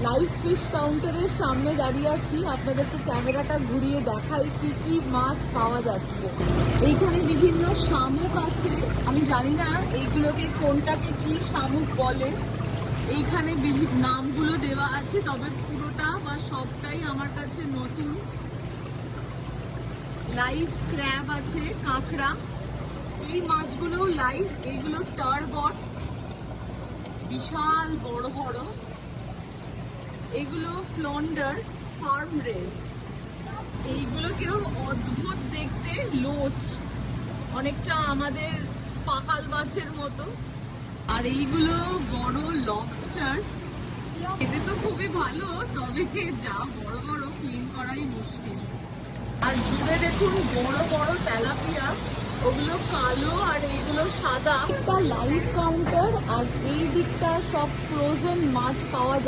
Live fish কাউন্টারের সামনে দাঁড়িয়ে আছি, আপনাদেরকে ক্যামেরাটা ঘুরিয়ে দেখাই কি কি মাছ পাওয়া যাচ্ছে। এইখানে বিভিন্ন শামুক আছে, আমি জানি না এইগুলোকে কোনটাকে কি শামুক বলে। এইখানে বিভিন্ন নামগুলো দেওয়া আছে, তবে পুরোটা বা সবটাই আমার কাছে নতুন। লাইভ ক্র্যাব আছে, কাঁকড়া, এই মাছগুলো লাইভ। এইগুলো টারবট, বিশাল বড় বড়। এগুলো ফ্লন্ডার, ফার্ম রেস্ট। এইগুলোকেও অদ্ভুত দেখতে, লোচ, অনেকটা আমাদের পাকাল মাছের মতো। আর এইগুলো বড় লবস্টার, খেতে তো খুবই ভালো, তবে যা বড় বড় ক্লিন করাই মুশকিল। আর দূরে দেখুন বড় বড় তেলাপিয়া, ওগুলো কালো আর এইগুলো সাদা। একটা লাইভ কাউন্টার, আর এই দিকটা সব ফ্রোজেন মাছ পাওয়া যায়।